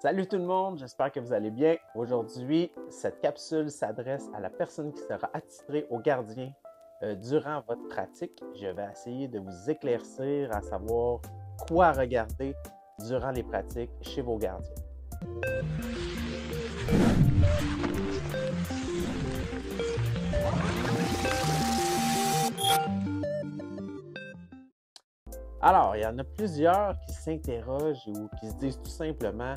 Salut tout le monde, j'espère que vous allez bien. Aujourd'hui, cette capsule s'adresse à la personne qui sera attitrée au gardien durant votre pratique. Je vais essayer de vous éclaircir à savoir quoi regarder durant les pratiques chez vos gardiens. Alors, il y en a plusieurs qui s'interrogent ou qui se disent tout simplement: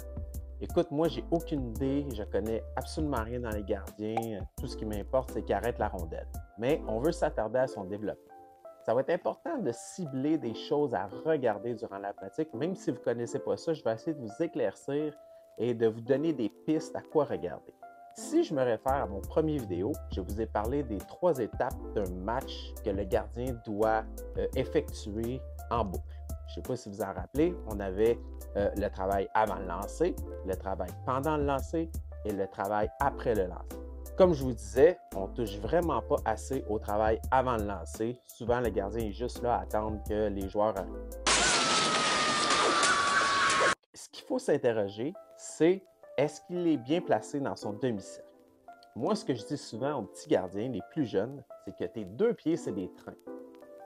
écoute, moi, j'ai aucune idée, je connais absolument rien dans les gardiens. Tout ce qui m'importe, c'est qu'ils arrêtent la rondelle. Mais on veut s'attarder à son développement. Ça va être important de cibler des choses à regarder durant la pratique. Même si vous ne connaissez pas ça, je vais essayer de vous éclaircir et de vous donner des pistes à quoi regarder. Si je me réfère à mon premier vidéo, je vous ai parlé des 3 étapes d'un match que le gardien doit effectuer en boucle. Je ne sais pas si vous en rappelez, on avait le travail avant le lancer, le travail pendant le lancer et le travail après le lancer. Comme je vous disais, on ne touche vraiment pas assez au travail avant le lancer. Souvent, le gardien est juste là à attendre que les joueurs arrivent. Ce qu'il faut s'interroger, c'est est-ce qu'il est bien placé dans son demi-cercle? Moi, ce que je dis souvent aux petits gardiens, les plus jeunes, c'est que tes 2 pieds, c'est des trains.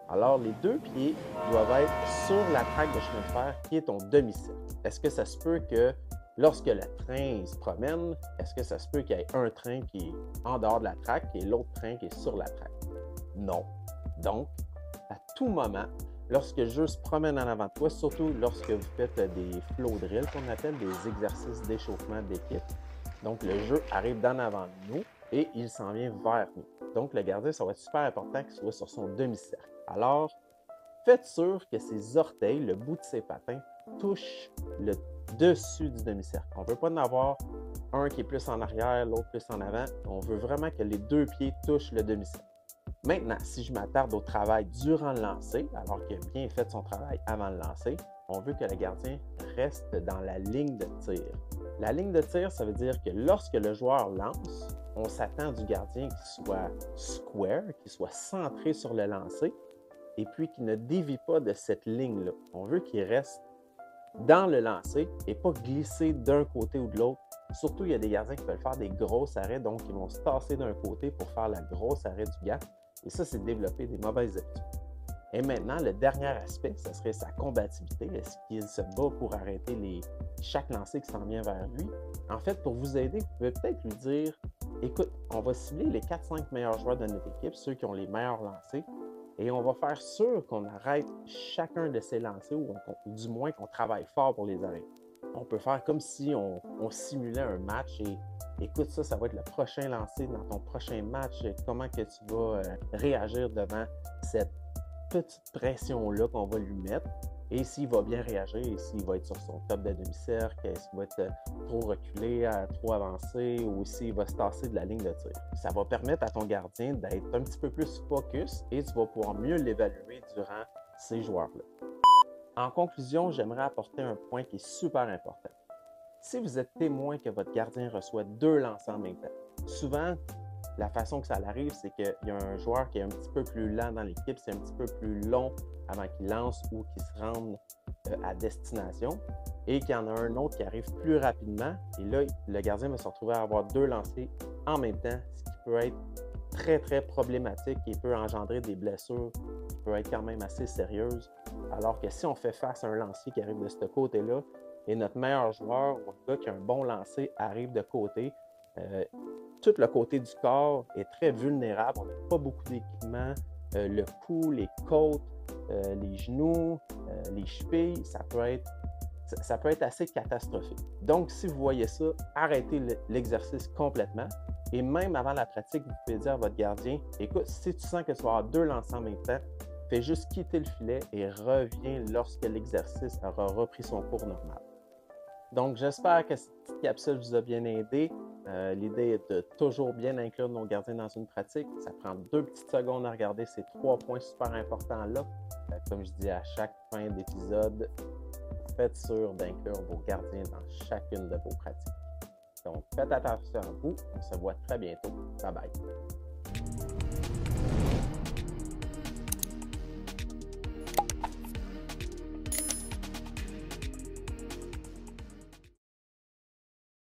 Alors, les 2 pieds doivent être sur la traque de chemin de fer qui est ton demi-cercle. Est-ce que ça se peut que lorsque le train se promène, est-ce que ça se peut qu'il y ait un train qui est en dehors de la traque et l'autre train qui est sur la traque? Non. Donc, à tout moment, lorsque le jeu se promène en avant de toi, surtout lorsque vous faites des flow drills, qu'on appelle des exercices d'échauffement d'équipe, donc le jeu arrive d'en avant de nous et il s'en vient vers nous. Donc, le gardien, ça va être super important qu'il soit sur son demi-cercle. Alors, faites sûr que ses orteils, le bout de ses patins, touchent le dessus du demi-cercle. On ne veut pas en avoir un qui est plus en arrière, l'autre plus en avant. On veut vraiment que les 2 pieds touchent le demi-cercle. Maintenant, si je m'attarde au travail durant le lancer, alors qu'il a bien fait son travail avant le lancer, on veut que le gardien reste dans la ligne de tir. La ligne de tir, ça veut dire que lorsque le joueur lance, on s'attend du gardien qu'il soit square, qu'il soit centré sur le lancer, et puis qu'il ne dévie pas de cette ligne-là. On veut qu'il reste dans le lancer et pas glisser d'un côté ou de l'autre. Surtout, il y a des gardiens qui veulent faire des gros arrêts, donc ils vont se tasser d'un côté pour faire la grosse arrêt du gars. Et ça, c'est développer des mauvaises habitudes. Et maintenant, le dernier aspect, ce serait sa combativité. Est-ce qu'il se bat pour arrêter chaque lancer qui s'en vient vers lui? En fait, pour vous aider, vous pouvez peut-être lui dire: écoute, on va cibler les 4-5 meilleurs joueurs de notre équipe, ceux qui ont les meilleurs lancers, et on va faire sûr qu'on arrête chacun de ces lancers, ou du moins qu'on travaille fort pour les arrêter. On peut faire comme si on simulait un match et écoute, ça va être le prochain lancer dans ton prochain match. Comment que tu vas réagir devant cette petite pression-là qu'on va lui mettre, et s'il va bien réagir, et s'il va être sur son top de demi-cercle, est-ce qu'il va être trop reculé, trop avancé, ou s'il va se tasser de la ligne de tir. Ça va permettre à ton gardien d'être un petit peu plus focus et tu vas pouvoir mieux l'évaluer durant ces joueurs-là. En conclusion, j'aimerais apporter un point qui est super important. Si vous êtes témoin que votre gardien reçoit 2 lancers en même temps, souvent, la façon que ça arrive, c'est qu'il y a un joueur qui est un petit peu plus lent dans l'équipe, c'est un petit peu plus long avant qu'il lance ou qu'il se rende à destination, et qu'il y en a un autre qui arrive plus rapidement. Et là, le gardien va se retrouver à avoir 2 lancers en même temps, ce qui peut être très, très problématique et peut engendrer des blessures qui peuvent être quand même assez sérieuses. Alors que si on fait face à un lancier qui arrive de ce côté-là, et notre meilleur joueur, ou un gars qui a un bon lancer, arrive de côté, tout le côté du corps est très vulnérable. On n'a pas beaucoup d'équipement. Le cou, les côtes, les genoux, les chevilles, ça peut être assez catastrophique. Donc, si vous voyez ça, arrêtez l'exercice complètement. Et même avant la pratique, vous pouvez dire à votre gardien: écoute, si tu sens que tu vas avoir 2 lancers en même temps, fais juste quitter le filet et reviens lorsque l'exercice aura repris son cours normal. Donc, j'espère que cette petite capsule vous a bien aidé. L'idée est de toujours bien inclure nos gardiens dans une pratique. Ça prend 2 petites secondes à regarder ces 3 points super importants-là. Comme je dis à chaque fin d'épisode, faites sûr d'inclure vos gardiens dans chacune de vos pratiques. Donc, faites attention à vous. On se voit très bientôt. Bye bye.